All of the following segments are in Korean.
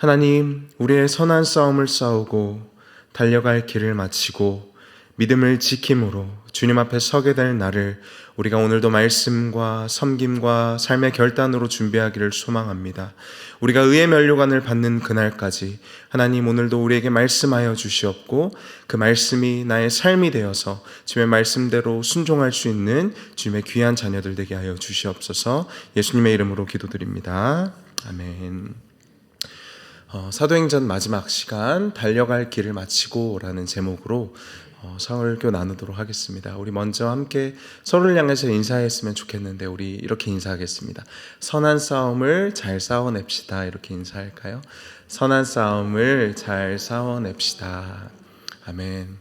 하나님, 우리의 선한 싸움을 싸우고 달려갈 길을 마치고 믿음을 지킴으로 주님 앞에 서게 될 날을 우리가 오늘도 말씀과 섬김과 삶의 결단으로 준비하기를 소망합니다. 우리가 의의 면류관을 받는 그날까지 하나님, 오늘도 우리에게 말씀하여 주시옵고 그 말씀이 나의 삶이 되어서 주님의 말씀대로 순종할 수 있는 주님의 귀한 자녀들 되게 하여 주시옵소서. 예수님의 이름으로 기도드립니다. 아멘. 사도행전 마지막 시간, 달려갈 길을 마치고 라는 제목으로 설교 나누도록 하겠습니다. 우리 먼저 함께 서로를 향해서 인사했으면 좋겠는데 우리 이렇게 인사하겠습니다. 선한 싸움을 잘 싸워냅시다. 이렇게 인사할까요? 선한 싸움을 잘 싸워냅시다. 아멘.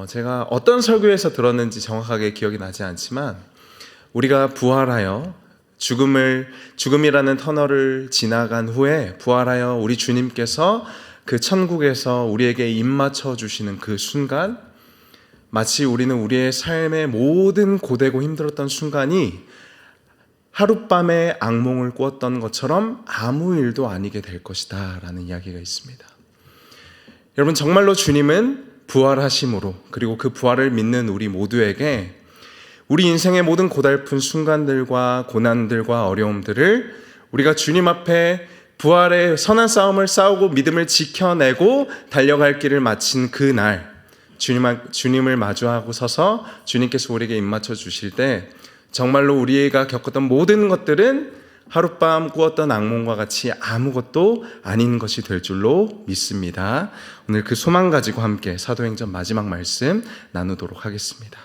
제가 어떤 설교에서 들었는지 정확하게 기억이 나지 않지만 우리가 부활하여 죽음이라는 터널을 지나간 후에 부활하여 우리 주님께서 그 천국에서 우리에게 입맞춰 주시는 그 순간, 마치 우리는 우리의 삶의 모든 고되고 힘들었던 순간이 하룻밤에 악몽을 꾸었던 것처럼 아무 일도 아니게 될 것이다 라는 이야기가 있습니다. 여러분, 정말로 주님은 부활하심으로, 그리고 그 부활을 믿는 우리 모두에게 우리 인생의 모든 고달픈 순간들과 고난들과 어려움들을 우리가 주님 앞에 부활의 선한 싸움을 싸우고 믿음을 지켜내고 달려갈 길을 마친 그 날, 주님을 마주하고 서서 주님께서 우리에게 입맞춰 주실 때 정말로 우리가 겪었던 모든 것들은 하룻밤 꾸었던 악몽과 같이 아무것도 아닌 것이 될 줄로 믿습니다. 오늘 그 소망 가지고 함께 사도행전 마지막 말씀 나누도록 하겠습니다.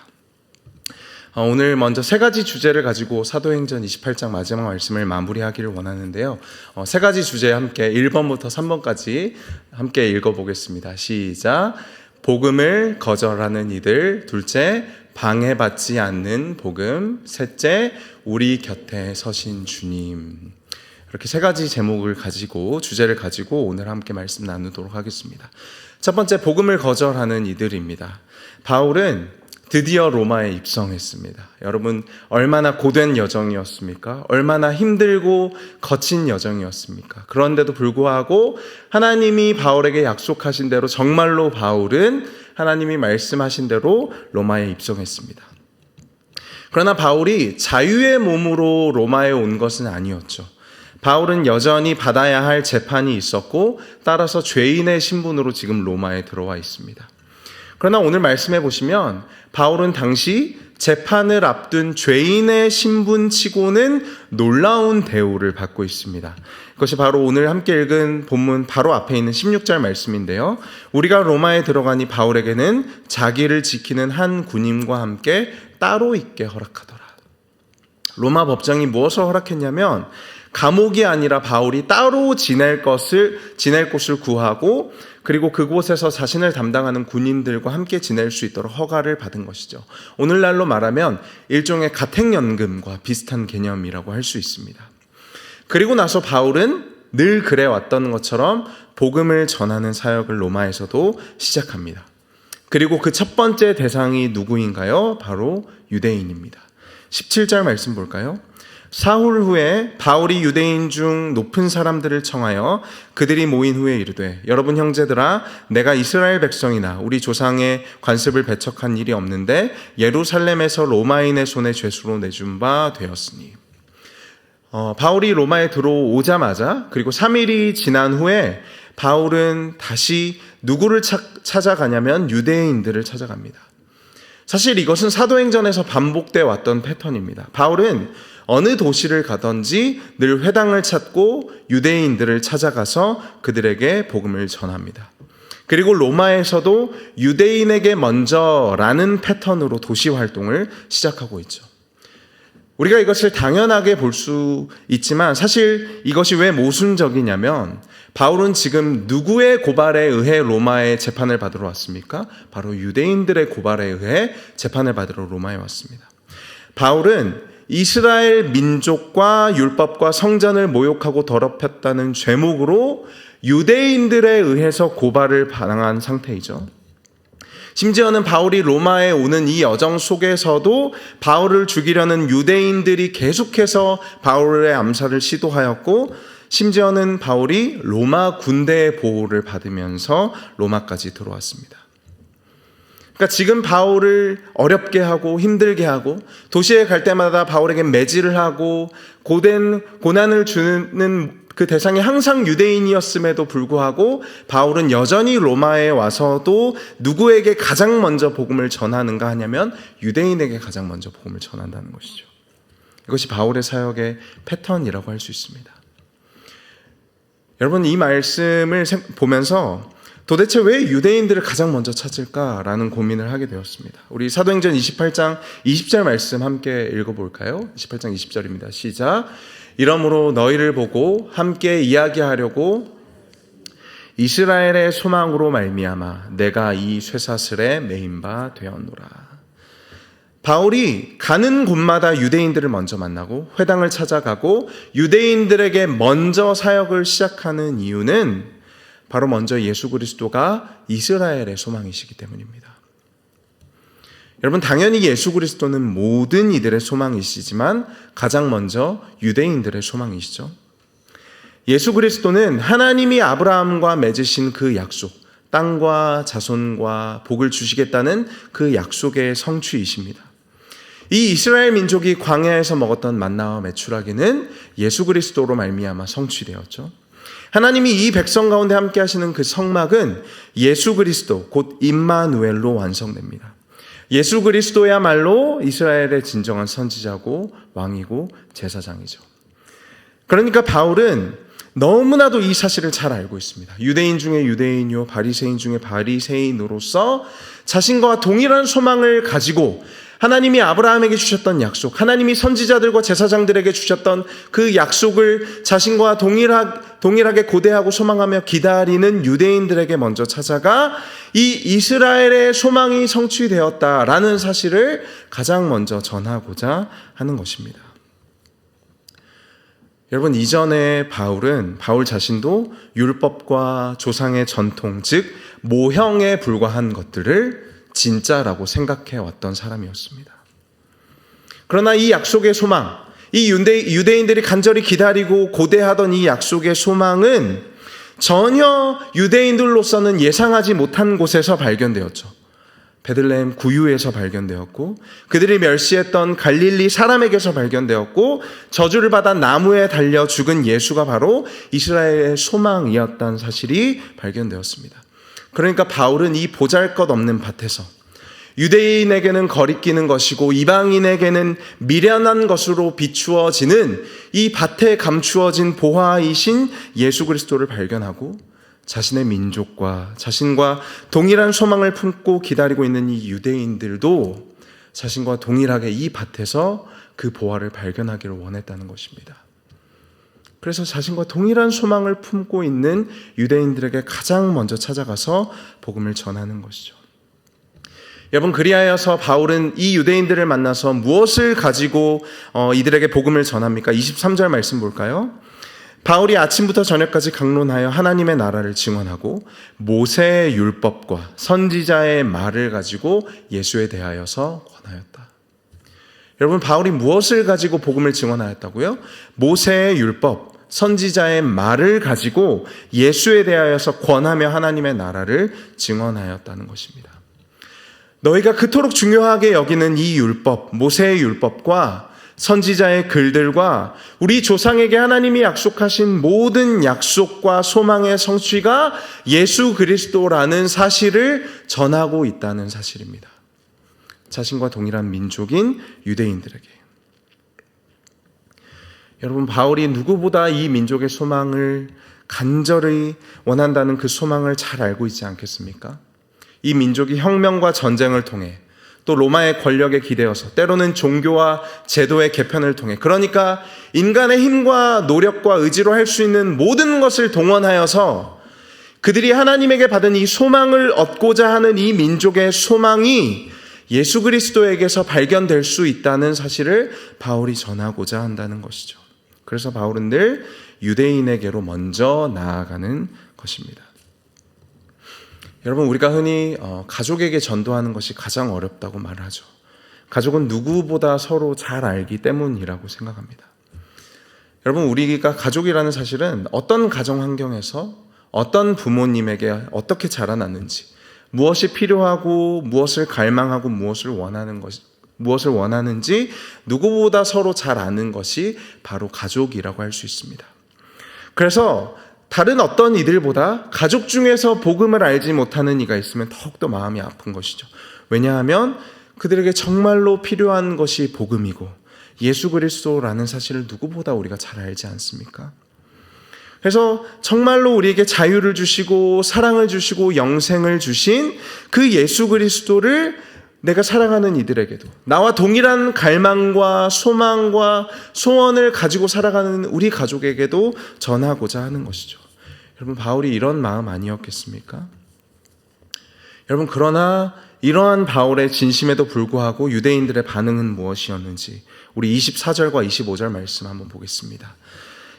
오늘 먼저 세 가지 주제를 가지고 사도행전 28장 마지막 말씀을 마무리하기를 원하는데요. 세 가지 주제 함께 1번부터 3번까지 함께 읽어보겠습니다. 시작. 복음을 거절하는 이들. 둘째, 방해받지 않는 복음. 셋째, 우리 곁에 서신 주님. 이렇게 세 가지 제목을 가지고, 주제를 가지고 오늘 함께 말씀 나누도록 하겠습니다. 첫 번째, 복음을 거절하는 이들입니다. 바울은 드디어 로마에 입성했습니다. 여러분, 얼마나 고된 여정이었습니까? 얼마나 힘들고 거친 여정이었습니까? 그런데도 불구하고 하나님이 바울에게 약속하신 대로 정말로 바울은 하나님이 말씀하신 대로 로마에 입성했습니다. 그러나 바울이 자유의 몸으로 로마에 온 것은 아니었죠. 바울은 여전히 받아야 할 재판이 있었고 따라서 죄인의 신분으로 지금 로마에 들어와 있습니다. 그러나 오늘 말씀해 보시면 바울은 당시 재판을 앞둔 죄인의 신분치고는 놀라운 대우를 받고 있습니다. 그것이 바로 오늘 함께 읽은 본문 바로 앞에 있는 16절 말씀인데요. 우리가 로마에 들어가니 바울에게는 자기를 지키는 한 군인과 함께 따로 있게 허락하더라. 로마 법정이 무엇을 허락했냐면 감옥이 아니라 바울이 따로 지낼 곳을 구하고 그리고 그곳에서 자신을 담당하는 군인들과 함께 지낼 수 있도록 허가를 받은 것이죠. 오늘날로 말하면 일종의 가택연금과 비슷한 개념이라고 할 수 있습니다. 그리고 나서 바울은 늘 그래왔던 것처럼 복음을 전하는 사역을 로마에서도 시작합니다. 그리고 그 첫 번째 대상이 누구인가요? 바로 유대인입니다. 17절 말씀 볼까요? 사흘 후에 바울이 유대인 중 높은 사람들을 청하여 그들이 모인 후에 이르되, 여러분 형제들아, 내가 이스라엘 백성이나 우리 조상의 관습을 배척한 일이 없는데 예루살렘에서 로마인의 손에 죄수로 내준 바 되었으니. 바울이 로마에 들어오자마자 그리고 3일이 지난 후에 바울은 다시 누구를 찾아가냐면 유대인들을 찾아갑니다. 사실 이것은 사도행전에서 반복되어 왔던 패턴입니다. 바울은 어느 도시를 가든지 늘 회당을 찾고 유대인들을 찾아가서 그들에게 복음을 전합니다. 그리고 로마에서도 유대인에게 먼저라는 패턴으로 도시 활동을 시작하고 있죠. 우리가 이것을 당연하게 볼 수 있지만 사실 이것이 왜 모순적이냐면 바울은 지금 누구의 고발에 의해 로마에 재판을 받으러 왔습니까? 바로 유대인들의 고발에 의해 재판을 받으러 로마에 왔습니다. 바울은 이스라엘 민족과 율법과 성전을 모욕하고 더럽혔다는 죄목으로 유대인들에 의해서 고발을 당한 상태이죠. 심지어는 바울이 로마에 오는 이 여정 속에서도 바울을 죽이려는 유대인들이 계속해서 바울의 암살을 시도하였고 심지어는 바울이 로마 군대의 보호를 받으면서 로마까지 들어왔습니다. 그러니까 지금 바울을 어렵게 하고 힘들게 하고 도시에 갈 때마다 바울에게 매질을 하고 고난을 주는 그 대상이 항상 유대인이었음에도 불구하고 바울은 여전히 로마에 와서도 누구에게 가장 먼저 복음을 전하는가 하냐면 유대인에게 가장 먼저 복음을 전한다는 것이죠. 이것이 바울의 사역의 패턴이라고 할 수 있습니다. 여러분, 이 말씀을 보면서 도대체 왜 유대인들을 가장 먼저 찾을까라는 고민을 하게 되었습니다. 우리 사도행전 28장 20절 말씀 함께 읽어볼까요? 28장 20절입니다. 시작. 이러므로 너희를 보고 함께 이야기하려고 이스라엘의 소망으로 말미암아 내가 이 쇠사슬에 매인 바 되었노라. 바울이 가는 곳마다 유대인들을 먼저 만나고 회당을 찾아가고 유대인들에게 먼저 사역을 시작하는 이유는 바로 먼저 예수 그리스도가 이스라엘의 소망이시기 때문입니다. 여러분, 당연히 예수 그리스도는 모든 이들의 소망이시지만 가장 먼저 유대인들의 소망이시죠. 예수 그리스도는 하나님이 아브라함과 맺으신 그 약속, 땅과 자손과 복을 주시겠다는 그 약속의 성취이십니다. 이 이스라엘 민족이 광야에서 먹었던 만나와 메추라기는 예수 그리스도로 말미암아 성취되었죠. 하나님이 이 백성 가운데 함께 하시는 그 성막은 예수 그리스도 곧 임마누엘로 완성됩니다. 예수 그리스도야말로 이스라엘의 진정한 선지자고 왕이고 제사장이죠. 그러니까 바울은 너무나도 이 사실을 잘 알고 있습니다. 유대인 중에 유대인이요 바리새인 중에 바리새인으로서 자신과 동일한 소망을 가지고 하나님이 아브라함에게 주셨던 약속, 하나님이 선지자들과 제사장들에게 주셨던 그 약속을 자신과 동일하게 고대하고 소망하며 기다리는 유대인들에게 먼저 찾아가 이 이스라엘의 소망이 성취되었다라는 사실을 가장 먼저 전하고자 하는 것입니다. 여러분, 이전에 바울 자신도 율법과 조상의 전통, 즉 모형에 불과한 것들을 진짜라고 생각해 왔던 사람이었습니다. 그러나 이 약속의 소망, 이 유대인들이 간절히 기다리고 고대하던 이 약속의 소망은 전혀 유대인들로서는 예상하지 못한 곳에서 발견되었죠. 베들레헴 구유에서 발견되었고, 그들이 멸시했던 갈릴리 사람에게서 발견되었고, 저주를 받아 나무에 달려 죽은 예수가 바로 이스라엘의 소망이었다는 사실이 발견되었습니다. 그러니까 바울은 이 보잘것없는 밭에서 유대인에게는 거리끼는 것이고 이방인에게는 미련한 것으로 비추어지는 이 밭에 감추어진 보화이신 예수 그리스도를 발견하고 자신의 민족과 자신과 동일한 소망을 품고 기다리고 있는 이 유대인들도 자신과 동일하게 이 밭에서 그 보화를 발견하기를 원했다는 것입니다. 그래서 자신과 동일한 소망을 품고 있는 유대인들에게 가장 먼저 찾아가서 복음을 전하는 것이죠. 여러분, 그리하여서 바울은 이 유대인들을 만나서 무엇을 가지고 이들에게 복음을 전합니까? 23절 말씀 볼까요? 바울이 아침부터 저녁까지 강론하여 하나님의 나라를 증언하고 모세의 율법과 선지자의 말을 가지고 예수에 대하여서 권하였다. 여러분, 바울이 무엇을 가지고 복음을 증언하였다고요? 모세의 율법, 선지자의 말을 가지고 예수에 대하여서 권하며 하나님의 나라를 증언하였다는 것입니다. 너희가 그토록 중요하게 여기는 이 율법, 모세의 율법과 선지자의 글들과 우리 조상에게 하나님이 약속하신 모든 약속과 소망의 성취가 예수 그리스도라는 사실을 전하고 있다는 사실입니다. 자신과 동일한 민족인 유대인들에게. 여러분, 바울이 누구보다 이 민족의 소망을 간절히 원한다는 그 소망을 잘 알고 있지 않겠습니까? 이 민족이 혁명과 전쟁을 통해 또 로마의 권력에 기대어서 때로는 종교와 제도의 개편을 통해, 그러니까 인간의 힘과 노력과 의지로 할 수 있는 모든 것을 동원하여서 그들이 하나님에게 받은 이 소망을 얻고자 하는 이 민족의 소망이 예수 그리스도에게서 발견될 수 있다는 사실을 바울이 전하고자 한다는 것이죠. 그래서 바울은 늘 유대인에게로 먼저 나아가는 것입니다. 여러분, 우리가 흔히 가족에게 전도하는 것이 가장 어렵다고 말하죠. 가족은 누구보다 서로 잘 알기 때문이라고 생각합니다. 여러분, 우리가 가족이라는 사실은 어떤 가정 환경에서 어떤 부모님에게 어떻게 자라났는지, 무엇이 필요하고 무엇을 갈망하고 무엇을 원하는지 누구보다 서로 잘 아는 것이 바로 가족이라고 할 수 있습니다. 그래서 다른 어떤 이들보다 가족 중에서 복음을 알지 못하는 이가 있으면 더욱더 마음이 아픈 것이죠. 왜냐하면 그들에게 정말로 필요한 것이 복음이고 예수 그리스도라는 사실을 누구보다 우리가 잘 알지 않습니까? 그래서 정말로 우리에게 자유를 주시고 사랑을 주시고 영생을 주신 그 예수 그리스도를 내가 사랑하는 이들에게도, 나와 동일한 갈망과 소망과 소원을 가지고 살아가는 우리 가족에게도 전하고자 하는 것이죠. 여러분, 바울이 이런 마음 아니었겠습니까? 여러분, 그러나 이러한 바울의 진심에도 불구하고 유대인들의 반응은 무엇이었는지 우리 24절과 25절 말씀 한번 보겠습니다.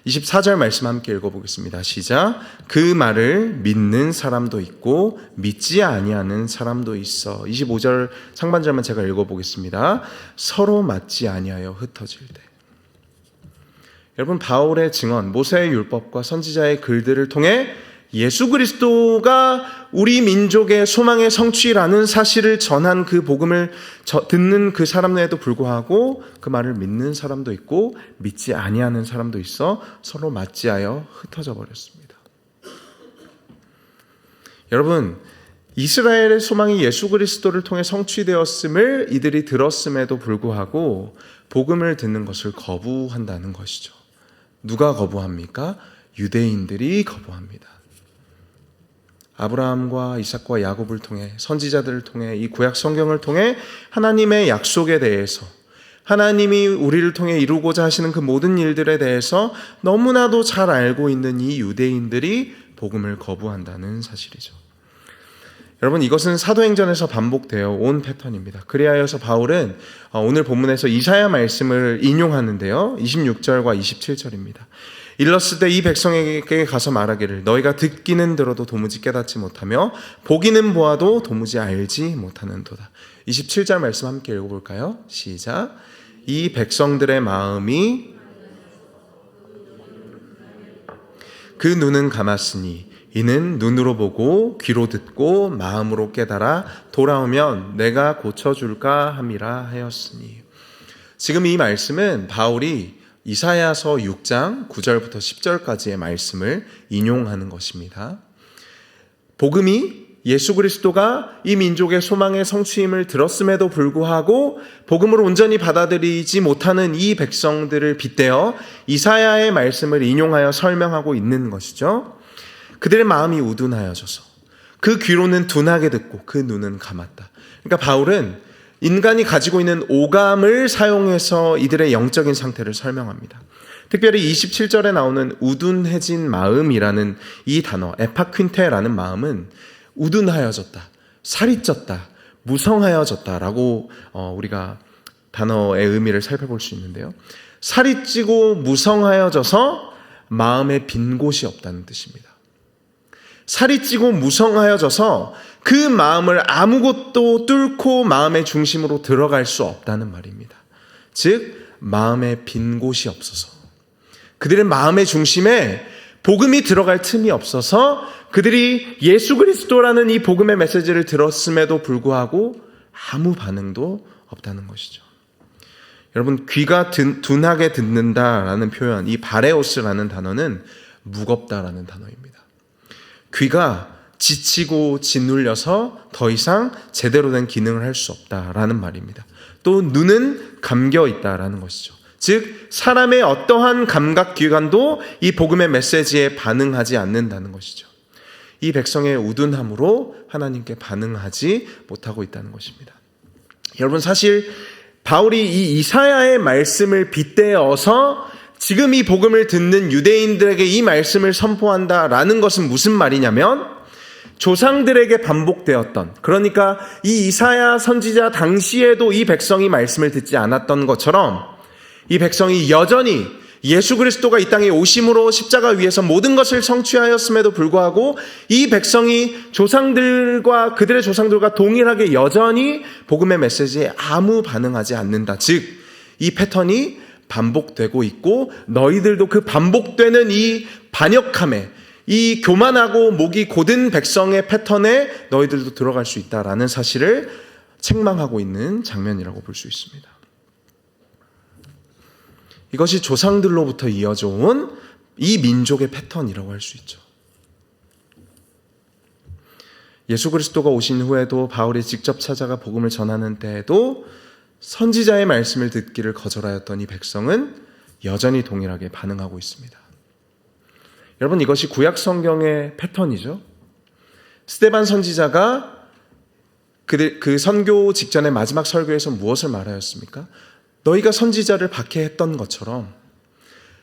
24절 말씀 함께 읽어보겠습니다. 시작. 그 말을 믿는 사람도 있고 믿지 아니하는 사람도 있어. 25절 상반절만 제가 읽어보겠습니다. 서로 맞지 아니하여 흩어질 때. 여러분, 바울의 증언, 모세의 율법과 선지자의 글들을 통해 예수 그리스도가 우리 민족의 소망의 성취라는 사실을 전한 그 복음을 듣는 그 사람에도 불구하고 그 말을 믿는 사람도 있고 믿지 아니하는 사람도 있어 서로 맞지하여 흩어져 버렸습니다. 여러분, 이스라엘의 소망이 예수 그리스도를 통해 성취되었음을 이들이 들었음에도 불구하고 복음을 듣는 것을 거부한다는 것이죠. 누가 거부합니까? 유대인들이 거부합니다. 아브라함과 이삭과 야곱을 통해, 선지자들을 통해, 이 구약 성경을 통해 하나님의 약속에 대해서, 하나님이 우리를 통해 이루고자 하시는 그 모든 일들에 대해서 너무나도 잘 알고 있는 이 유대인들이 복음을 거부한다는 사실이죠. 여러분, 이것은 사도행전에서 반복되어 온 패턴입니다. 그리하여서 바울은 오늘 본문에서 이사야 말씀을 인용하는데요, 26절과 27절입니다. 일렀을 때 이 백성에게 가서 말하기를 너희가 듣기는 들어도 도무지 깨닫지 못하며 보기는 보아도 도무지 알지 못하는도다. 27절 말씀 함께 읽어볼까요? 시작. 이 백성들의 마음이 그 눈은 감았으니 이는 눈으로 보고 귀로 듣고 마음으로 깨달아 돌아오면 내가 고쳐줄까 함이라 하였으니. 지금 이 말씀은 바울이 이사야서 6장 9절부터 10절까지의 말씀을 인용하는 것입니다. 복음이 예수 그리스도가 이 민족의 소망의 성취임을 들었음에도 불구하고 복음을 온전히 받아들이지 못하는 이 백성들을 빗대어 이사야의 말씀을 인용하여 설명하고 있는 것이죠. 그들의 마음이 우둔하여져서 그 귀로는 둔하게 듣고 그 눈은 감았다. 그러니까 바울은 인간이 가지고 있는 오감을 사용해서 이들의 영적인 상태를 설명합니다. 특별히 27절에 나오는 우둔해진 마음이라는 이 단어, 에파퀸테라는 마음은 우둔하여졌다, 살이 쪘다, 무성하여졌다라고 우리가 단어의 의미를 살펴볼 수 있는데요. 살이 찌고 무성하여져서 마음에 빈 곳이 없다는 뜻입니다. 살이 찌고 무성하여져서 그 마음을 아무것도 뚫고 마음의 중심으로 들어갈 수 없다는 말입니다. 즉, 마음에 빈 곳이 없어서, 그들의 마음의 중심에 복음이 들어갈 틈이 없어서 그들이 예수 그리스도라는 이 복음의 메시지를 들었음에도 불구하고 아무 반응도 없다는 것이죠. 여러분, 귀가 둔하게 듣는다라는 표현, 이 바레오스라는 단어는 무겁다라는 단어입니다. 귀가 지치고 짓눌려서 더 이상 제대로 된 기능을 할 수 없다라는 말입니다. 또 눈은 감겨 있다라는 것이죠. 즉, 사람의 어떠한 감각기관도 이 복음의 메시지에 반응하지 않는다는 것이죠. 이 백성의 우둔함으로 하나님께 반응하지 못하고 있다는 것입니다. 여러분, 사실 바울이 이 이사야의 말씀을 빗대어서 지금 이 복음을 듣는 유대인들에게 이 말씀을 선포한다라는 것은 무슨 말이냐면, 조상들에게 반복되었던, 그러니까 이 이사야 선지자 당시에도 이 백성이 말씀을 듣지 않았던 것처럼 이 백성이 여전히 예수 그리스도가 이 땅에 오심으로 십자가 위에서 모든 것을 성취하였음에도 불구하고 이 백성이 조상들과 그들의 조상들과 동일하게 여전히 복음의 메시지에 아무 반응하지 않는다. 즉, 이 패턴이 반복되고 있고 너희들도 그 반복되는 이 반역함에, 이 교만하고 목이 곧은 백성의 패턴에 너희들도 들어갈 수 있다라는 사실을 책망하고 있는 장면이라고 볼 수 있습니다. 이것이 조상들로부터 이어져 온 이 민족의 패턴이라고 할 수 있죠. 예수 그리스도가 오신 후에도 바울이 직접 찾아가 복음을 전하는 때에도 선지자의 말씀을 듣기를 거절하였던 이 백성은 여전히 동일하게 반응하고 있습니다. 여러분, 이것이 구약 성경의 패턴이죠. 스데반 선지자가 그 선교 직전의 마지막 설교에서 무엇을 말하였습니까? 너희가 선지자를 박해했던 것처럼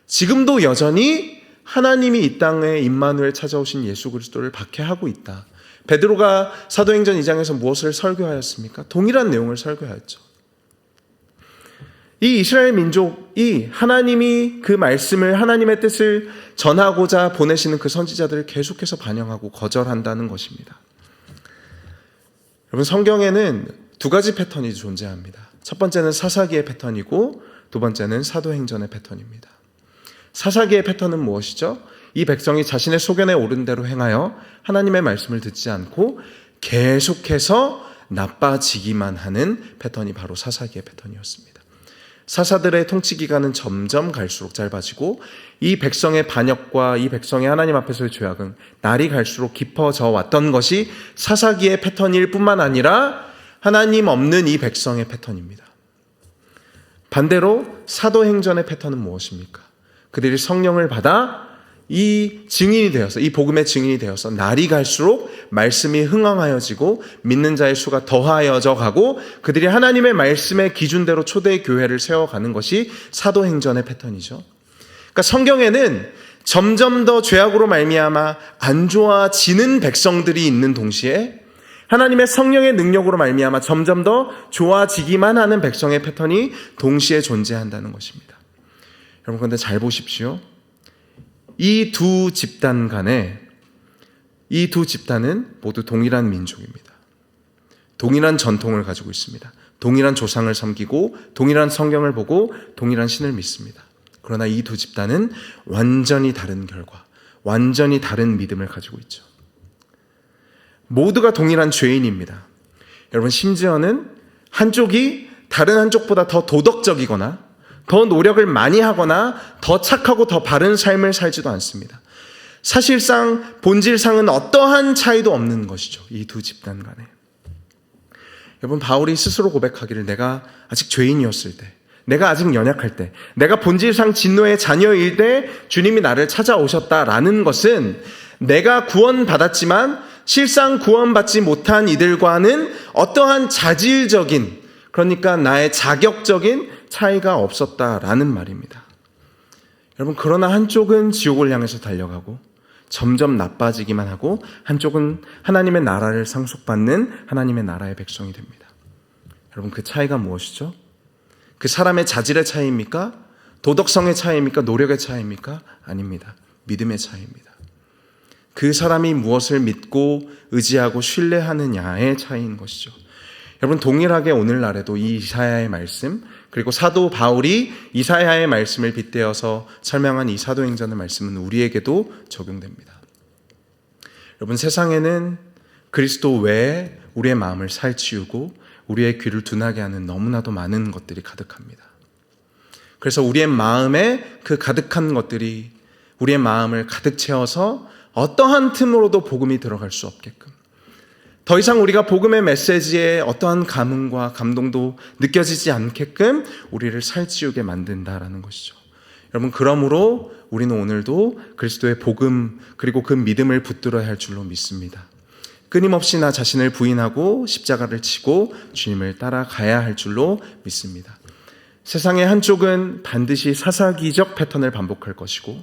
지금도 여전히 하나님이 이 땅에 임마누엘 찾아오신 예수 그리스도를 박해하고 있다. 베드로가 사도행전 2장에서 무엇을 설교하였습니까? 동일한 내용을 설교하였죠. 이 이스라엘 민족이 하나님이 그 말씀을, 하나님의 뜻을 전하고자 보내시는 그 선지자들을 계속해서 반영하고 거절한다는 것입니다. 여러분, 성경에는 두 가지 패턴이 존재합니다. 첫 번째는 사사기의 패턴이고 두 번째는 사도행전의 패턴입니다. 사사기의 패턴은 무엇이죠? 이 백성이 자신의 소견에 오른 대로 행하여 하나님의 말씀을 듣지 않고 계속해서 나빠지기만 하는 패턴이 바로 사사기의 패턴이었습니다. 사사들의 통치 기간은 점점 갈수록 짧아지고 이 백성의 반역과 이 백성의 하나님 앞에서의 죄악은 날이 갈수록 깊어져 왔던 것이 사사기의 패턴일 뿐만 아니라 하나님 없는 이 백성의 패턴입니다. 반대로 사도행전의 패턴은 무엇입니까? 그들이 성령을 받아 이 증인이 되어서, 이 복음의 증인이 되어서 날이 갈수록 말씀이 흥왕하여지고 믿는 자의 수가 더하여져 가고 그들이 하나님의 말씀의 기준대로 초대 교회를 세워가는 것이 사도행전의 패턴이죠. 그러니까 성경에는 점점 더 죄악으로 말미암아 안 좋아지는 백성들이 있는 동시에 하나님의 성령의 능력으로 말미암아 점점 더 좋아지기만 하는 백성의 패턴이 동시에 존재한다는 것입니다. 여러분, 그런데 잘 보십시오. 이 두 집단 간에, 이 두 집단은 모두 동일한 민족입니다. 동일한 전통을 가지고 있습니다. 동일한 조상을 섬기고 동일한 성경을 보고 동일한 신을 믿습니다. 그러나 이 두 집단은 완전히 다른 결과, 완전히 다른 믿음을 가지고 있죠. 모두가 동일한 죄인입니다. 여러분, 심지어는 한쪽이 다른 한쪽보다 더 도덕적이거나 더 노력을 많이 하거나 더 착하고 더 바른 삶을 살지도 않습니다. 사실상 본질상은 어떠한 차이도 없는 것이죠. 이 두 집단 간에. 여러분, 바울이 스스로 고백하기를 내가 아직 죄인이었을 때, 내가 아직 연약할 때, 내가 본질상 진노의 자녀일 때 주님이 나를 찾아오셨다라는 것은 내가 구원받았지만 실상 구원받지 못한 이들과는 어떠한 자질적인, 그러니까 나의 자격적인 차이가 없었다라는 말입니다. 여러분, 그러나 한쪽은 지옥을 향해서 달려가고 점점 나빠지기만 하고 한쪽은 하나님의 나라를 상속받는 하나님의 나라의 백성이 됩니다. 여러분, 그 차이가 무엇이죠? 그 사람의 자질의 차이입니까? 도덕성의 차이입니까? 노력의 차이입니까? 아닙니다. 믿음의 차이입니다. 그 사람이 무엇을 믿고 의지하고 신뢰하느냐의 차이인 것이죠. 여러분, 동일하게 오늘날에도 이 이사야의 말씀, 그리고 사도 바울이 이사야의 말씀을 빗대어서 설명한 이 사도행전의 말씀은 우리에게도 적용됩니다. 여러분, 세상에는 그리스도 외에 우리의 마음을 살찌우고 우리의 귀를 둔하게 하는 너무나도 많은 것들이 가득합니다. 그래서 우리의 마음에 그 가득한 것들이 우리의 마음을 가득 채워서 어떠한 틈으로도 복음이 들어갈 수 없게끔, 더 이상 우리가 복음의 메시지에 어떠한 감흥과 감동도 느껴지지 않게끔 우리를 살찌우게 만든다라는 것이죠. 여러분, 그러므로 우리는 오늘도 그리스도의 복음 그리고 그 믿음을 붙들어야 할 줄로 믿습니다. 끊임없이 나 자신을 부인하고 십자가를 지고 주님을 따라가야 할 줄로 믿습니다. 세상의 한쪽은 반드시 사사기적 패턴을 반복할 것이고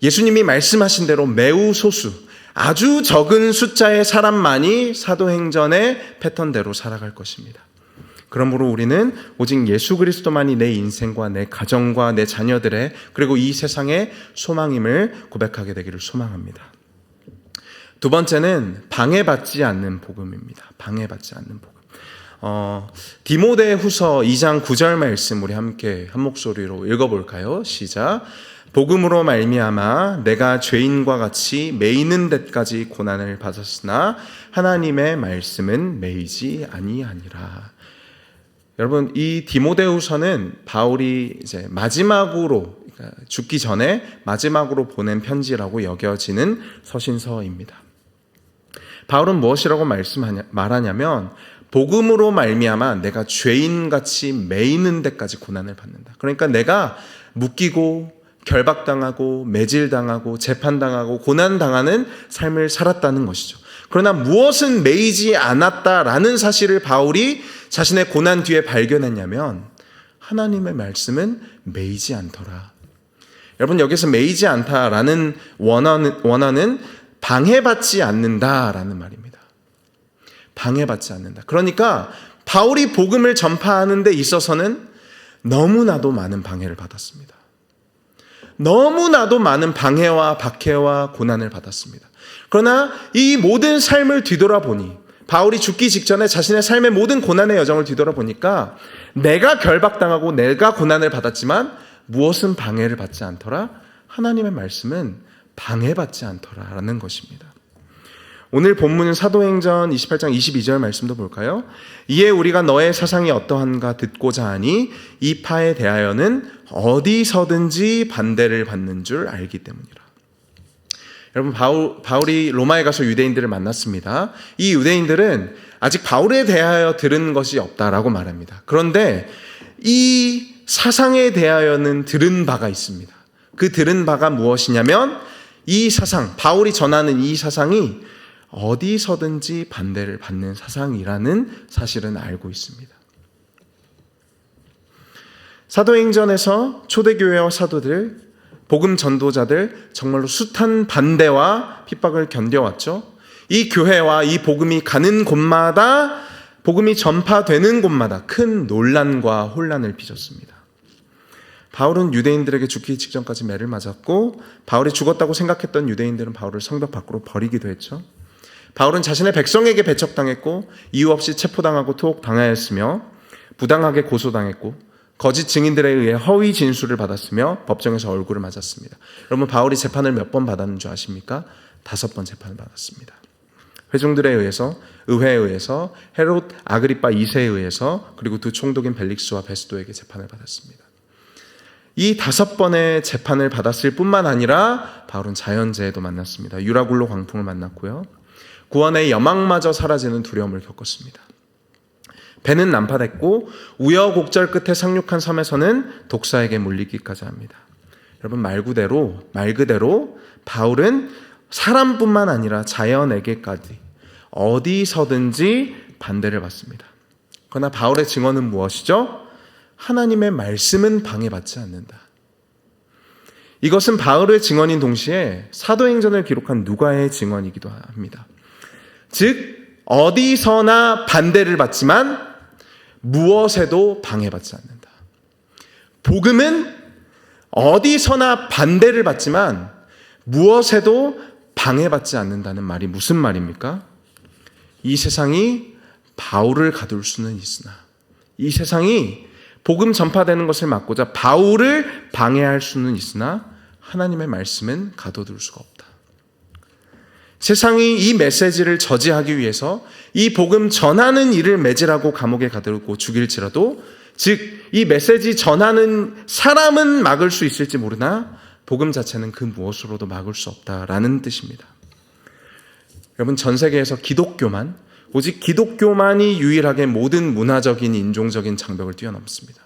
예수님이 말씀하신 대로 매우 소수, 아주 적은 숫자의 사람만이 사도행전의 패턴대로 살아갈 것입니다. 그러므로 우리는 오직 예수 그리스도만이 내 인생과 내 가정과 내 자녀들의 그리고 이 세상의 소망임을 고백하게 되기를 소망합니다. 두 번째는 방해받지 않는 복음입니다. 방해받지 않는 복음. 디모데후서 2장 9절 말씀 우리 함께 한 목소리로 읽어볼까요? 시작. 복음으로 말미암아 내가 죄인과 같이 매이는 데까지 고난을 받았으나 하나님의 말씀은 매이지 아니하니라. 여러분, 이 디모데후서는 바울이 이제 마지막으로, 그러니까 죽기 전에 마지막으로 보낸 편지라고 여겨지는 서신서입니다. 바울은 무엇이라고 말하냐면 복음으로 말미암아 내가 죄인같이 매이는 데까지 고난을 받는다. 그러니까 내가 묶이고 결박당하고 매질당하고 재판당하고 고난당하는 삶을 살았다는 것이죠. 그러나 무엇은 매이지 않았다라는 사실을 바울이 자신의 고난 뒤에 발견했냐면 하나님의 말씀은 매이지 않더라. 여러분, 여기서 매이지 않다라는 원어는 방해받지 않는다라는 말입니다. 방해받지 않는다. 그러니까 바울이 복음을 전파하는 데 있어서는 너무나도 많은 방해를 받았습니다. 너무나도 많은 방해와 박해와 고난을 받았습니다. 그러나 이 모든 삶을 뒤돌아보니, 바울이 죽기 직전에 자신의 삶의 모든 고난의 여정을 뒤돌아보니까 내가 결박당하고 내가 고난을 받았지만 무엇은 방해를 받지 않더라? 하나님의 말씀은 방해받지 않더라라는 것입니다. 오늘 본문은 사도행전 28장 22절 말씀도 볼까요? 이에 우리가 너의 사상이 어떠한가 듣고자 하니 이 파에 대하여는 어디서든지 반대를 받는 줄 알기 때문이라. 여러분, 바울이 로마에 가서 유대인들을 만났습니다. 이 유대인들은 아직 바울에 대하여 들은 것이 없다라고 말합니다. 그런데 이 사상에 대하여는 들은 바가 있습니다. 그 들은 바가 무엇이냐면 이 사상, 바울이 전하는 이 사상이 어디서든지 반대를 받는 사상이라는 사실은 알고 있습니다. 사도행전에서 초대교회와 사도들, 복음 전도자들 정말로 숱한 반대와 핍박을 견뎌왔죠. 이 교회와 이 복음이 가는 곳마다, 복음이 전파되는 곳마다 큰 논란과 혼란을 빚었습니다. 바울은 유대인들에게 죽기 직전까지 매를 맞았고, 바울이 죽었다고 생각했던 유대인들은 바울을 성벽 밖으로 버리기도 했죠. 바울은 자신의 백성에게 배척당했고 이유 없이 체포당하고 투옥당하였으며 부당하게 고소당했고 거짓 증인들에 의해 허위 진술을 받았으며 법정에서 얼굴을 맞았습니다. 여러분, 바울이 재판을 몇 번 받았는 줄 아십니까? 5번 재판을 받았습니다. 회중들에 의해서, 의회에 의해서, 헤롯 아그리파 2세에 의해서, 그리고 두 총독인 벨릭스와 베스도에게 재판을 받았습니다. 이 5번의 재판을 받았을 뿐만 아니라 바울은 자연재해도 만났습니다. 유라굴로 광풍을 만났고요. 구원의 여망마저 사라지는 두려움을 겪었습니다. 배는 난파됐고 우여곡절 끝에 상륙한 섬에서는 독사에게 물리기까지 합니다. 여러분, 말 그대로 바울은 사람뿐만 아니라 자연에게까지 어디서든지 반대를 받습니다. 그러나 바울의 증언은 무엇이죠? 하나님의 말씀은 방해받지 않는다. 이것은 바울의 증언인 동시에 사도행전을 기록한 누가의 증언이기도 합니다. 즉, 어디서나 반대를 받지만 무엇에도 방해받지 않는다. 복음은 어디서나 반대를 받지만 무엇에도 방해받지 않는다는 말이 무슨 말입니까? 이 세상이 바울을 가둘 수는 있으나, 이 세상이 복음 전파되는 것을 막고자 바울을 방해할 수는 있으나 하나님의 말씀은 가둬둘 수가 없다. 세상이 이 메시지를 저지하기 위해서 이 복음 전하는 일을 매질하고 감옥에 가두고 죽일지라도, 즉 이 메시지 전하는 사람은 막을 수 있을지 모르나 복음 자체는 그 무엇으로도 막을 수 없다라는 뜻입니다. 여러분, 전 세계에서 기독교만, 오직 기독교만이 유일하게 모든 문화적인, 인종적인 장벽을 뛰어넘습니다.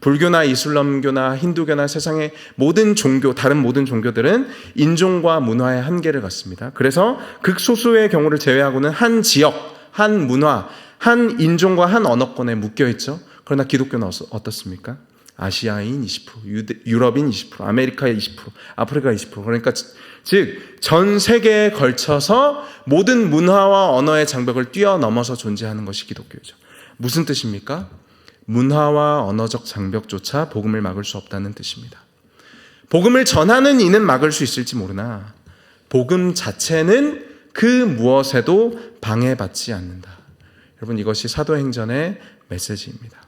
불교나 이슬람교나 힌두교나 세상의 모든 종교, 다른 모든 종교들은 인종과 문화의 한계를 갖습니다. 그래서 극소수의 경우를 제외하고는 한 지역, 한 문화, 한 인종과 한 언어권에 묶여있죠. 그러나 기독교는 어떻습니까? 아시아인 20%, 유럽인 20%, 아메리카의 20%, 아프리카 20%. 그러니까 즉 전 세계에 걸쳐서 모든 문화와 언어의 장벽을 뛰어넘어서 존재하는 것이 기독교죠. 무슨 뜻입니까? 문화와 언어적 장벽조차 복음을 막을 수 없다는 뜻입니다. 복음을 전하는 이는 막을 수 있을지 모르나 복음 자체는 그 무엇에도 방해받지 않는다. 여러분, 이것이 사도행전의 메시지입니다.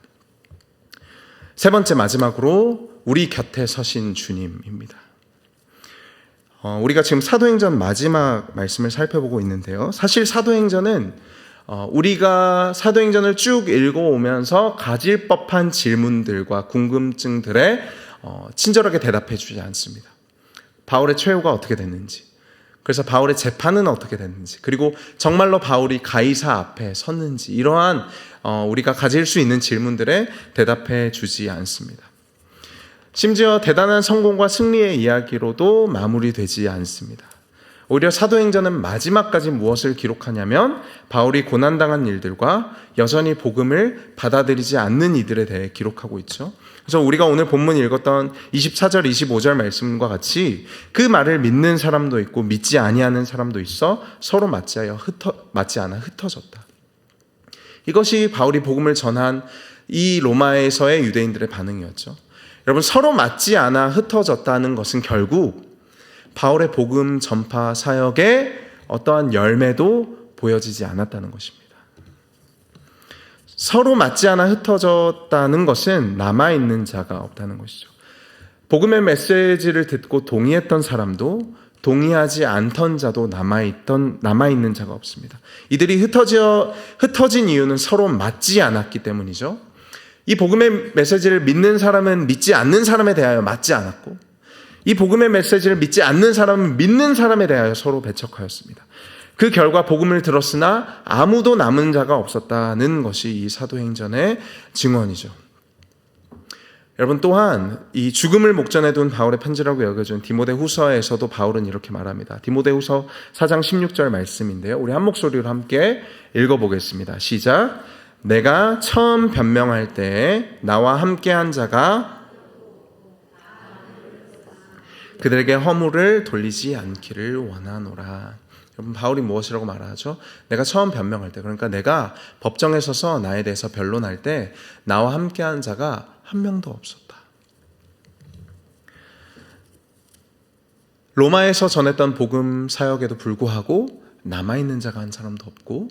세 번째, 마지막으로 우리 곁에 서신 주님입니다. 우리가 지금 사도행전 마지막 말씀을 살펴보고 있는데요. 사실 사도행전은 우리가 사도행전을 쭉 읽어오면서 가질 법한 질문들과 궁금증들에 친절하게 대답해 주지 않습니다. 바울의 최후가 어떻게 됐는지, 그래서 바울의 재판은 어떻게 됐는지, 그리고 정말로 바울이 가이사 앞에 섰는지, 이러한 우리가 가질 수 있는 질문들에 대답해 주지 않습니다. 심지어 대단한 성공과 승리의 이야기로도 마무리되지 않습니다. 오히려 사도행전은 마지막까지 무엇을 기록하냐면 바울이 고난당한 일들과 여전히 복음을 받아들이지 않는 이들에 대해 기록하고 있죠. 그래서 우리가 오늘 본문 읽었던 24절, 25절 말씀과 같이 그 말을 믿는 사람도 있고 믿지 아니하는 사람도 있어 서로 맞지 않아 흩어졌다. 이것이 바울이 복음을 전한 이 로마에서의 유대인들의 반응이었죠. 여러분, 서로 맞지 않아 흩어졌다는 것은 결국 바울의 복음 전파 사역에 어떠한 열매도 보여지지 않았다는 것입니다. 서로 맞지 않아 흩어졌다는 것은 남아있는 자가 없다는 것이죠. 복음의 메시지를 듣고 동의했던 사람도 동의하지 않던 자도 남아있는 자가 없습니다. 이들이 흩어진 이유는 서로 맞지 않았기 때문이죠. 이 복음의 메시지를 믿는 사람은 믿지 않는 사람에 대하여 맞지 않았고, 이 복음의 메시지를 믿지 않는 사람은 믿는 사람에 대하여 서로 배척하였습니다. 그 결과 복음을 들었으나 아무도 남은 자가 없었다는 것이 이 사도행전의 증언이죠. 여러분, 또한 이 죽음을 목전에 둔 바울의 편지라고 여겨진 디모데후서에서도 바울은 이렇게 말합니다. 디모데후서 4장 16절 말씀인데요. 우리 한 목소리로 함께 읽어보겠습니다. 시작. 내가 처음 변명할 때에 나와 함께한 자가 그들에게 허물을 돌리지 않기를 원하노라. 여러분, 바울이 무엇이라고 말하죠? 내가 처음 변명할 때, 그러니까 내가 법정에 서서 나에 대해서 변론할 때 나와 함께한 자가 한 명도 없었다. 로마에서 전했던 복음 사역에도 불구하고 남아있는 자가 한 사람도 없고,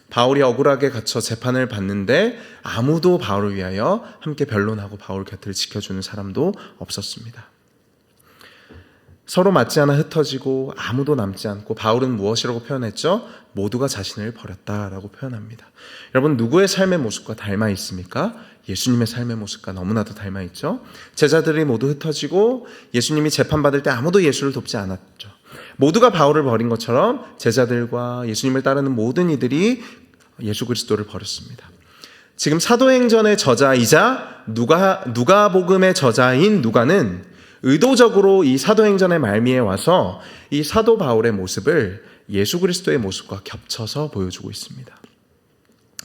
바울이 억울하게 갇혀 재판을 받는데 아무도 바울을 위하여 함께 변론하고 바울 곁을 지켜주는 사람도 없었습니다. 서로 맞지 않아 흩어지고 아무도 남지 않고, 바울은 무엇이라고 표현했죠? 모두가 자신을 버렸다라고 표현합니다. 여러분, 누구의 삶의 모습과 닮아 있습니까? 예수님의 삶의 모습과 너무나도 닮아 있죠. 제자들이 모두 흩어지고 예수님이 재판받을 때 아무도 예수를 돕지 않았죠. 모두가 바울을 버린 것처럼 제자들과 예수님을 따르는 모든 이들이 예수 그리스도를 버렸습니다. 지금 사도행전의 저자이자 누가복음의 저자인 누가는 의도적으로 이 사도행전의 말미에 와서 이 사도 바울의 모습을 예수 그리스도의 모습과 겹쳐서 보여주고 있습니다.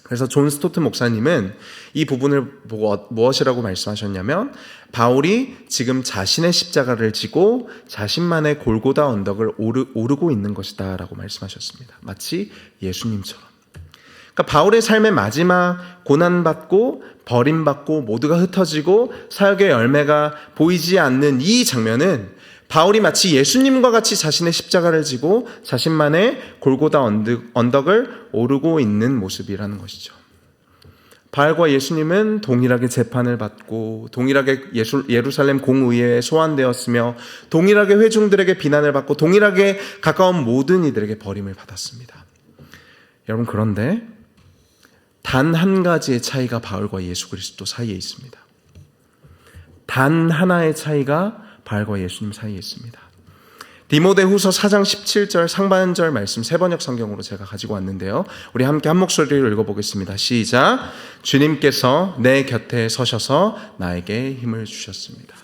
그래서 존 스토트 목사님은 이 부분을 보고 무엇이라고 말씀하셨냐면, 바울이 지금 자신의 십자가를 지고 자신만의 골고다 언덕을 오르고 있는 것이다 라고 말씀하셨습니다. 마치 예수님처럼. 그러니까 바울의 삶의 마지막 고난받고 버림받고 모두가 흩어지고 사역의 열매가 보이지 않는 이 장면은 바울이 마치 예수님과 같이 자신의 십자가를 지고 자신만의 골고다 언덕을 오르고 있는 모습이라는 것이죠. 바울과 예수님은 동일하게 재판을 받고 동일하게 예루살렘 공의회에 소환되었으며 동일하게 회중들에게 비난을 받고 동일하게 가까운 모든 이들에게 버림을 받았습니다. 여러분, 그런데 단 한 가지의 차이가 바울과 예수 그리스도 사이에 있습니다. 단 하나의 차이가 바울과 예수님 사이에 있습니다. 디모데후서 4장 17절 상반절 말씀 세번역 성경으로 제가 가지고 왔는데요. 우리 함께 한 목소리로 읽어보겠습니다. 시작. 주님께서 내 곁에 서셔서 나에게 힘을 주셨습니다.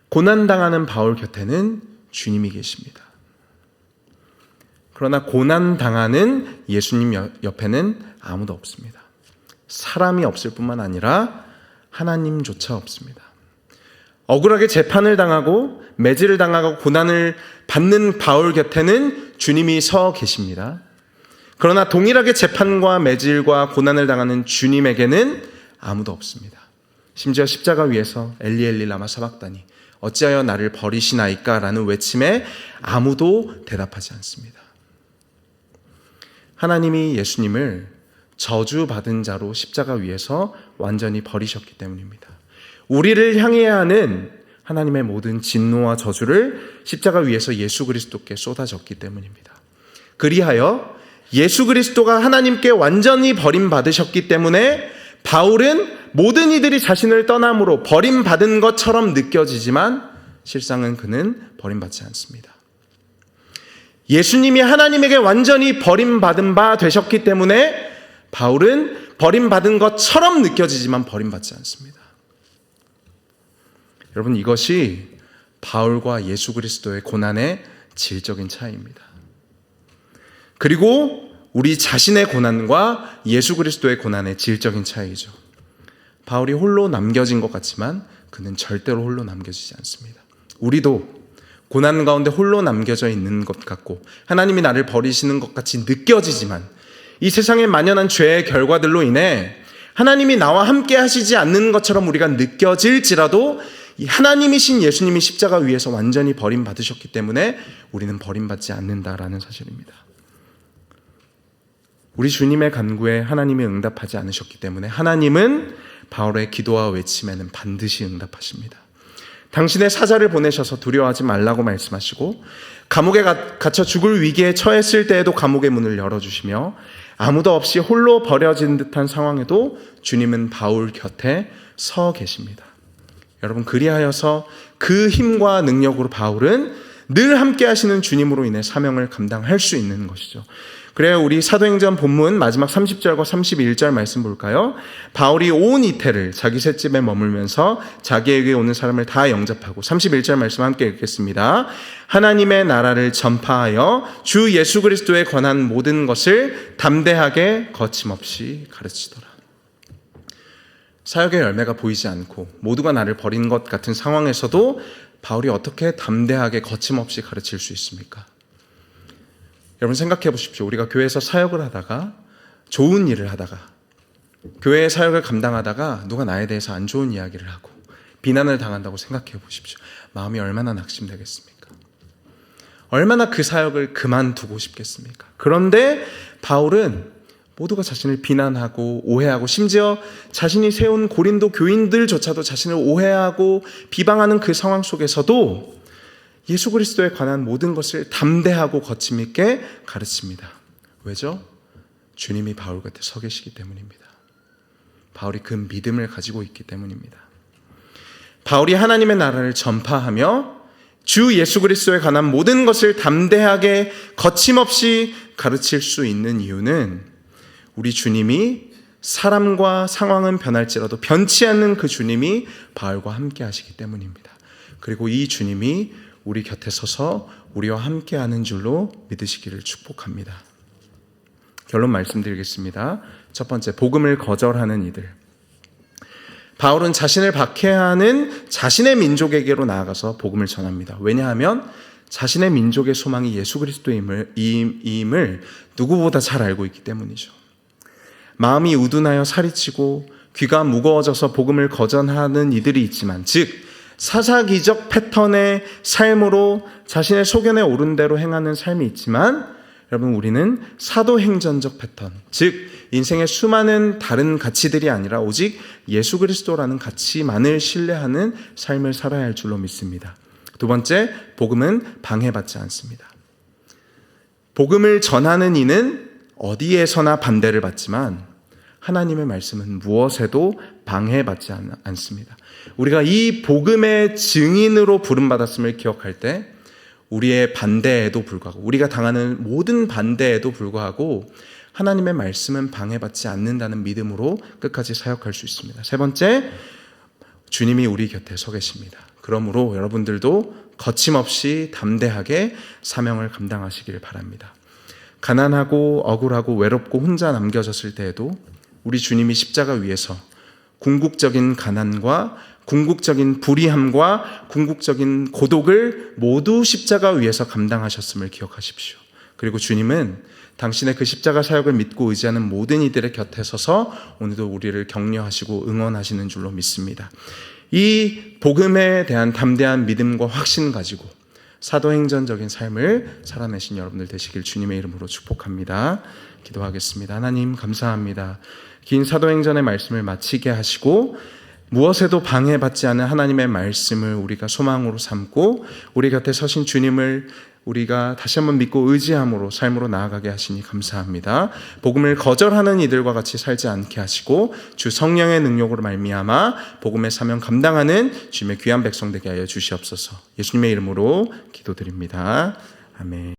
고난당하는 바울 곁에는 주님이 계십니다. 그러나 고난당하는 예수님 옆에는 아무도 없습니다. 사람이 없을 뿐만 아니라 하나님조차 없습니다. 억울하게 재판을 당하고 매질을 당하고 고난을 받는 바울 곁에는 주님이 서 계십니다. 그러나 동일하게 재판과 매질과 고난을 당하는 주님에게는 아무도 없습니다. 심지어 십자가 위에서 엘리 엘리 라마 사박다니 어찌하여 나를 버리시나이까 라는 외침에 아무도 대답하지 않습니다. 하나님이 예수님을 저주받은 자로 십자가 위에서 완전히 버리셨기 때문입니다. 우리를 향해야 하는 하나님의 모든 진노와 저주를 십자가 위에서 예수 그리스도께 쏟아졌기 때문입니다. 그리하여 예수 그리스도가 하나님께 완전히 버림받으셨기 때문에 바울은 모든 이들이 자신을 떠남으로 버림받은 것처럼 느껴지지만 실상은 그는 버림받지 않습니다. 예수님이 하나님에게 완전히 버림받은 바 되셨기 때문에 바울은 버림받은 것처럼 느껴지지만 버림받지 않습니다. 여러분, 이것이 바울과 예수 그리스도의 고난의 질적인 차이입니다. 그리고 우리 자신의 고난과 예수 그리스도의 고난의 질적인 차이죠. 바울이 홀로 남겨진 것 같지만 그는 절대로 홀로 남겨지지 않습니다. 우리도 고난 가운데 홀로 남겨져 있는 것 같고 하나님이 나를 버리시는 것 같이 느껴지지만 이 세상에 만연한 죄의 결과들로 인해 하나님이 나와 함께 하시지 않는 것처럼 우리가 느껴질지라도 이 하나님이신 예수님이 십자가 위에서 완전히 버림받으셨기 때문에 우리는 버림받지 않는다라는 사실입니다. 우리 주님의 간구에 하나님이 응답하지 않으셨기 때문에 하나님은 바울의 기도와 외침에는 반드시 응답하십니다. 당신의 사자를 보내셔서 두려워하지 말라고 말씀하시고 감옥에 갇혀 죽을 위기에 처했을 때에도 감옥의 문을 열어주시며 아무도 없이 홀로 버려진 듯한 상황에도 주님은 바울 곁에 서 계십니다. 여러분, 그리하여서 그 힘과 능력으로 바울은 늘 함께 하시는 주님으로 인해 사명을 감당할 수 있는 것이죠. 그래요, 우리 사도행전 본문 마지막 30절과 31절 말씀 볼까요? 바울이 온 이태를 자기 셋집에 머물면서 자기에게 오는 사람을 다 영접하고 31절 말씀 함께 읽겠습니다. 하나님의 나라를 전파하여 주 예수 그리스도에 관한 모든 것을 담대하게 거침없이 가르치더라. 사역의 열매가 보이지 않고 모두가 나를 버린 것 같은 상황에서도 바울이 어떻게 담대하게 거침없이 가르칠 수 있습니까? 여러분, 생각해 보십시오. 우리가 교회에서 사역을 하다가 좋은 일을 하다가 교회의 사역을 감당하다가 누가 나에 대해서 안 좋은 이야기를 하고 비난을 당한다고 생각해 보십시오. 마음이 얼마나 낙심되겠습니까? 얼마나 그 사역을 그만두고 싶겠습니까? 그런데 바울은 모두가 자신을 비난하고 오해하고 심지어 자신이 세운 고린도 교인들조차도 자신을 오해하고 비방하는 그 상황 속에서도 예수 그리스도에 관한 모든 것을 담대하고 거침있게 가르칩니다. 왜죠? 주님이 바울 곁에 서 계시기 때문입니다. 바울이 그 믿음을 가지고 있기 때문입니다. 바울이 하나님의 나라를 전파하며 주 예수 그리스도에 관한 모든 것을 담대하게 거침없이 가르칠 수 있는 이유는 우리 주님이 사람과 상황은 변할지라도 변치 않는 그 주님이 바울과 함께 하시기 때문입니다. 그리고 이 주님이 우리 곁에 서서 우리와 함께하는 줄로 믿으시기를 축복합니다. 결론 말씀드리겠습니다. 첫 번째, 복음을 거절하는 이들. 바울은 자신을 박해하는 자신의 민족에게로 나아가서 복음을 전합니다. 왜냐하면 자신의 민족의 소망이 예수 그리스도임을 누구보다 잘 알고 있기 때문이죠. 마음이 우둔하여 살이 찌고 귀가 무거워져서 복음을 거절하는 이들이 있지만, 즉 사사기적 패턴의 삶으로 자신의 소견에 오른 대로 행하는 삶이 있지만, 여러분, 우리는 사도행전적 패턴, 즉 인생의 수많은 다른 가치들이 아니라 오직 예수 그리스도라는 가치만을 신뢰하는 삶을 살아야 할 줄로 믿습니다. 두 번째, 복음은 방해받지 않습니다. 복음을 전하는 이는 어디에서나 반대를 받지만 하나님의 말씀은 무엇에도 방해받지 않습니다. 우리가 이 복음의 증인으로 부름받았음을 기억할 때 우리의 반대에도 불구하고, 우리가 당하는 모든 반대에도 불구하고 하나님의 말씀은 방해받지 않는다는 믿음으로 끝까지 사역할 수 있습니다. 세 번째, 주님이 우리 곁에 서 계십니다. 그러므로 여러분들도 거침없이 담대하게 사명을 감당하시길 바랍니다. 가난하고 억울하고 외롭고 혼자 남겨졌을 때에도 우리 주님이 십자가 위에서 궁극적인 가난과 궁극적인 불의함과 궁극적인 고독을 모두 십자가 위에서 감당하셨음을 기억하십시오. 그리고 주님은 당신의 그 십자가 사역을 믿고 의지하는 모든 이들의 곁에 서서 오늘도 우리를 격려하시고 응원하시는 줄로 믿습니다. 이 복음에 대한 담대한 믿음과 확신 가지고 사도행전적인 삶을 살아내신 여러분들 되시길 주님의 이름으로 축복합니다. 기도하겠습니다. 하나님 감사합니다. 긴 사도행전의 말씀을 마치게 하시고 무엇에도 방해받지 않은 하나님의 말씀을 우리가 소망으로 삼고 우리 곁에 서신 주님을 우리가 다시 한번 믿고 의지함으로 삶으로 나아가게 하시니 감사합니다. 복음을 거절하는 이들과 같이 살지 않게 하시고 주 성령의 능력으로 말미암아 복음의 사명 감당하는 주님의 귀한 백성 되게 하여 주시옵소서. 예수님의 이름으로 기도드립니다. 아멘.